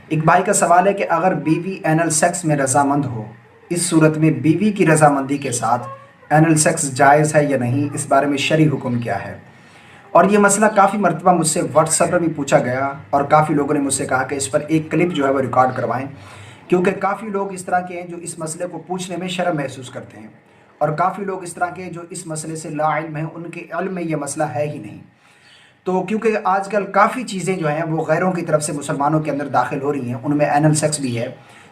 ایک بھائی کا سوال ہے کہ اگر بیوی اینل سیکس میں رضامند ہو، اس صورت میں بیوی کی رضامندی کے ساتھ اینل سیکس جائز ہے یا نہیں، اس بارے میں شرعی حکم کیا ہے؟ اور یہ مسئلہ کافی مرتبہ مجھ سے واٹس ایپ پر بھی پوچھا گیا، اور کافی لوگوں نے مجھ سے کہا کہ اس پر ایک کلپ جو ہے وہ ریکارڈ کروائیں، کیونکہ کافی لوگ اس طرح کے ہیں جو اس مسئلے کو پوچھنے میں شرم محسوس کرتے ہیں، اور کافی لوگ اس طرح کے جو اس مسئلے سے لا علم ہیں، ان کے علم میں یہ مسئلہ ہے ہی نہیں۔ تو کیونکہ آج کل کافی چیزیں جو ہیں وہ غیروں کی طرف سے مسلمانوں کے اندر داخل ہو رہی ہیں، ان میں اینل سیکس بھی ہے،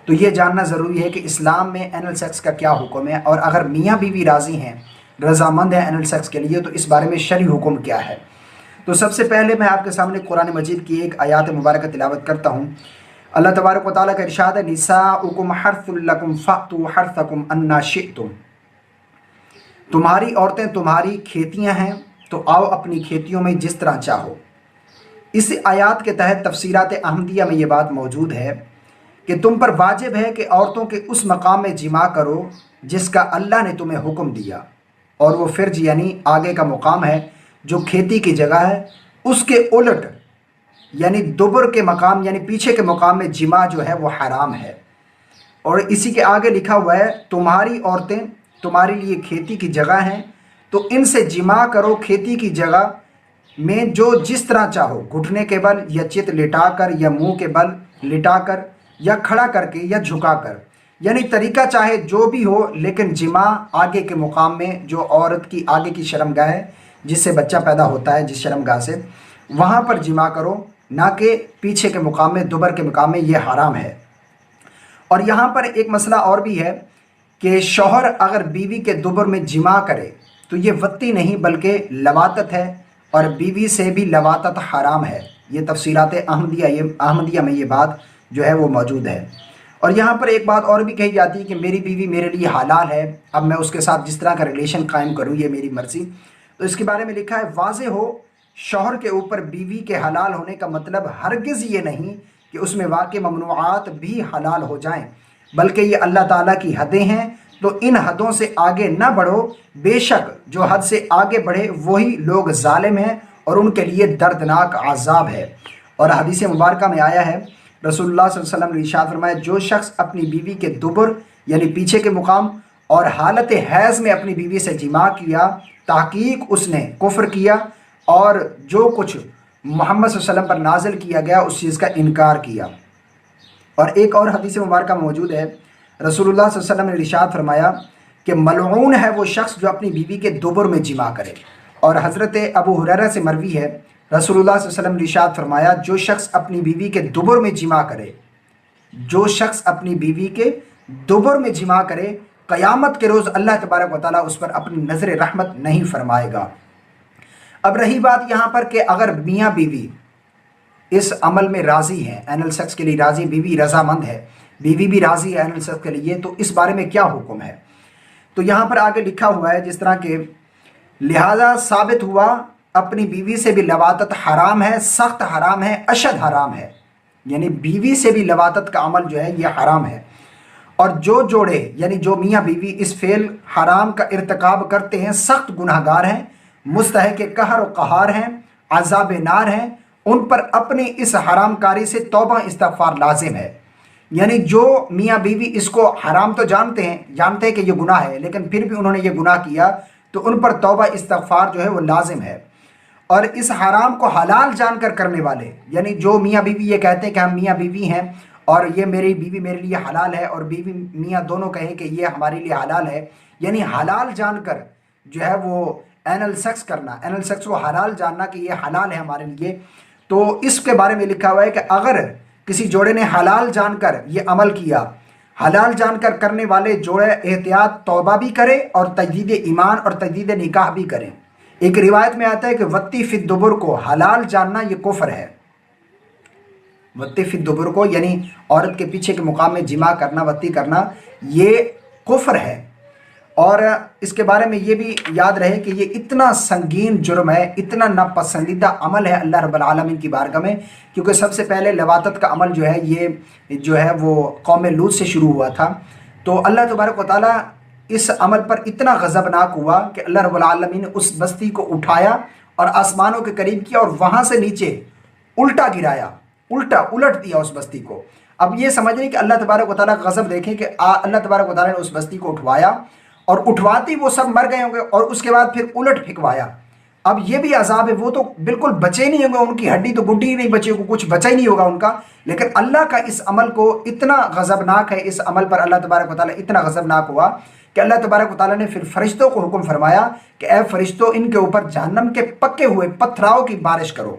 تو یہ جاننا ضروری ہے کہ اسلام میں اینل سیکس کا کیا حکم ہے، اور اگر میاں بیوی راضی ہیں، رضامند ہیں اینل سیکس کے لیے، تو اس بارے میں شرعی حکم کیا ہے۔ تو سب سے پہلے میں آپ کے سامنے قرآن مجید کی ایک آیات مبارکہ تلاوت کرتا ہوں۔ اللہ تبارک و تعالیٰ کا ارشاد ہے، نساؤکم حرث لکم فأتوا حرثکم انا شئتم، تمہاری عورتیں تمہاری کھیتیاں ہیں، تو آؤ اپنی کھیتیوں میں جس طرح چاہو۔ اس آیات کے تحت تفسیرات احمدیہ میں یہ بات موجود ہے کہ تم پر واجب ہے کہ عورتوں کے اس مقام میں جماع کرو جس کا اللہ نے تمہیں حکم دیا، اور وہ فرج یعنی آگے کا مقام ہے جو کھیتی کی جگہ ہے، اس کے الٹ یعنی دبر کے مقام یعنی پیچھے کے مقام میں جماع جو ہے وہ حرام ہے۔ اور اسی کے آگے لکھا ہوا ہے، تمہاری عورتیں تمہارے لیے کھیتی کی جگہ ہیں، تو ان سے جماع کرو کھیتی کی جگہ میں جو جس طرح چاہو، گھٹنے کے بل یا چت لٹا کر یا منہ کے بل لٹا کر یا کھڑا کر کے یا جھکا کر، یعنی طریقہ چاہے جو بھی ہو، لیکن جماع آگے کے مقام میں جو عورت کی آگے کی شرمگاہ ہے جس سے بچہ پیدا ہوتا ہے، جس شرمگاہ سے، وہاں پر جماع کرو، نہ کہ پیچھے کے مقام میں، دبر کے مقام میں، یہ حرام ہے۔ اور یہاں پر ایک مسئلہ اور بھی ہے کہ شوہر اگر بیوی کے دبر میں جماع کرے تو یہ وطی نہیں بلکہ لواطت ہے، اور بیوی سے بھی لواطت حرام ہے۔ یہ تفسیرات احمدیہ میں یہ بات جو ہے وہ موجود ہے۔ اور یہاں پر ایک بات اور بھی کہی جاتی ہے کہ میری بیوی میرے لیے حلال ہے، اب میں اس کے ساتھ جس طرح کا ریلیشن قائم کروں یہ میری مرضی۔ تو اس کے بارے میں لکھا ہے، واضح ہو شوہر کے اوپر بیوی کے حلال ہونے کا مطلب ہرگز یہ نہیں کہ اس میں واقع ممنوعات بھی حلال ہو جائیں، بلکہ یہ اللہ تعالیٰ کی حدیں ہیں، تو ان حدوں سے آگے نہ بڑھو، بے شک جو حد سے آگے بڑھے وہی لوگ ظالم ہیں، اور ان کے لیے دردناک عذاب ہے۔ اور حدیث مبارکہ میں آیا ہے، رسول اللہ صلی اللہ علیہ وسلم نے ارشاد فرمایا، جو شخص اپنی بیوی کے دبر یعنی پیچھے کے مقام اور حالت حیض میں اپنی بیوی سے جماع کیا، تحقیق اس نے کفر کیا، اور جو کچھ محمد صلی اللہ علیہ وسلم پر نازل کیا گیا اس چیز کا انکار کیا۔ اور ایک اور حدیث مبارکہ موجود ہے، رسول اللہ صلی اللہ علیہ وسلم نے ارشاد فرمایا کہ ملعون ہے وہ شخص جو اپنی بیوی کے دبر میں جماع کرے۔ اور حضرت ابو ہریرہ سے مروی ہے، رسول اللہ صلی اللہ علیہ وسلم نے ارشاد فرمایا، جو شخص اپنی بیوی کے دبر میں جماع کرے، جو شخص اپنی بیوی کے دبر میں جماع کرے، قیامت کے روز اللہ تبارک و تعالیٰ اس پر اپنی نظر رحمت نہیں فرمائے گا۔ اب رہی بات یہاں پر کہ اگر میاں بیوی اس عمل میں راضی ہیں، اینل سیکس کے لیے راضی، بیوی رضامند ہے، بیوی بھی راضی ہے اینل سیکس کے لیے، تو اس بارے میں کیا حکم ہے؟ تو یہاں پر آگے لکھا ہوا ہے جس طرح کہ لہذا ثابت ہوا اپنی بیوی سے بھی لواطت حرام ہے، سخت حرام ہے، اشد حرام ہے، یعنی بیوی سے بھی لواطت کا عمل جو ہے یہ حرام ہے۔ اور جو جوڑے یعنی جو میاں بیوی اس فعل حرام کا ارتکاب کرتے ہیں سخت گناہ گار ہیں، مستحق قہر و قہار ہیں، عذاب نار ہیں، ان پر اپنی اس حرام کاری سے توبہ استغفار لازم ہے۔ یعنی جو میاں بیوی اس کو حرام تو جانتے ہیں کہ یہ گناہ ہے، لیکن پھر بھی انہوں نے یہ گناہ کیا تو ان پر توبہ استغفار جو ہے وہ لازم ہے۔ اور اس حرام کو حلال جان کر کرنے والے، یعنی جو میاں بیوی یہ کہتے ہیں کہ ہم میاں بیوی ہیں اور یہ میری بیوی میرے لیے حلال ہے، اور بیوی میاں دونوں کہیں کہ یہ ہمارے لیے حلال ہے، یعنی حلال جان کر جو ہے وہ اینل سیکس کرنا، اینل سیکس کو حلال جاننا کہ یہ حلال ہے ہمارے لیے، تو اس کے بارے میں لکھا ہوا ہے کہ اگر کسی جوڑے نے حلال جان کر یہ عمل کیا، حلال جان کر کرنے والے جوڑے احتیاط توبہ بھی کرے اور تجدید ایمان اور تجدید نکاح بھی کریں۔ ایک روایت میں آتا ہے کہ وطی فی الدبر کو حلال جاننا یہ کفر ہے، وطی فی الدبر کو یعنی عورت کے پیچھے کے مقام میں جماع کرنا، وطی کرنا، یہ کفر ہے۔ اور اس کے بارے میں یہ بھی یاد رہے کہ یہ اتنا سنگین جرم ہے، اتنا ناپسندیدہ عمل ہے اللہ رب العالمین کی بارگاہ میں، کیونکہ سب سے پہلے لواطت کا عمل جو ہے یہ جو ہے وہ قوم لوط سے شروع ہوا تھا۔ تو اللہ تبارک و تعالیٰ اس عمل پر اتنا غضبناک ہوا کہ اللہ رب العالمین نے اس بستی کو اٹھایا اور آسمانوں کے قریب کیا اور وہاں سے نیچے الٹا گرایا، الٹا الٹ دیا اس بستی کو۔ اب یہ سمجھ رہی کہ اللہ تبارک و تعالیٰ کا غضب دیکھیں کہ اللہ تبارک و تعالیٰ نے اس بستی کو اٹھوایا اور اٹھواتی وہ سب مر گئے ہوں گے اور اس کے بعد پھر الٹ پھینکوایا۔ اب یہ بھی عذاب ہے، وہ تو بالکل بچے نہیں ہوں گے، ان کی ہڈی تو گڈی ہی نہیں بچے گی، کچھ بچا ہی نہیں ہوگا ان کا۔ لیکن اللہ کا اس عمل کو اتنا غضبناک ہے، اس عمل پر اللہ تبارک و تعالیٰ اتنا غضبناک ہوا کہ اللہ تبارک و تعالیٰ نے پھر فرشتوں کو حکم فرمایا کہ اے فرشتوں، ان کے اوپر جہنم کے پکے ہوئے پتھراؤں کی بارش کرو،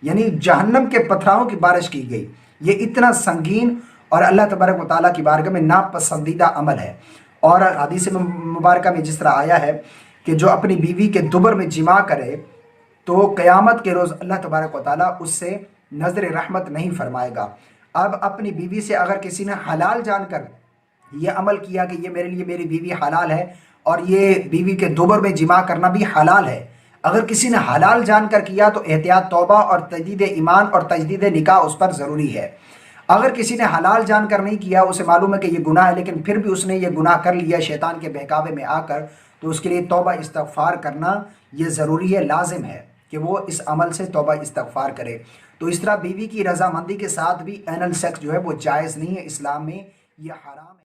یعنی جہنم کے پتھراؤں کی بارش کی گئی۔ یہ اتنا سنگین اور اللہ تبارک و تعالیٰ کی بارگاہ میں ناپسندیدہ عمل ہے۔ اور حدیث مبارکہ میں جس طرح آیا ہے کہ جو اپنی بیوی کے دبر میں جماع کرے تو قیامت کے روز اللہ تبارک و تعالیٰ اس سے نظر رحمت نہیں فرمائے گا۔ اب اپنی بیوی سے اگر کسی نے حلال جان کر یہ عمل کیا کہ یہ میرے لیے میری بیوی حلال ہے اور یہ بیوی کے دبر میں جماع کرنا بھی حلال ہے، اگر کسی نے حلال جان کر کیا تو احتیاط توبہ اور تجدید ایمان اور تجدید نکاح اس پر ضروری ہے۔ اگر کسی نے حلال جان کر نہیں کیا، اسے معلوم ہے کہ یہ گناہ ہے لیکن پھر بھی اس نے یہ گناہ کر لیا شیطان کے بہکاوے میں آ کر، تو اس کے لیے توبہ استغفار کرنا یہ ضروری ہے، لازم ہے کہ وہ اس عمل سے توبہ استغفار کرے۔ تو اس طرح بیوی کی رضامندی کے ساتھ بھی اینل سیکس جو ہے وہ جائز نہیں ہے، اسلام میں یہ حرام ہے۔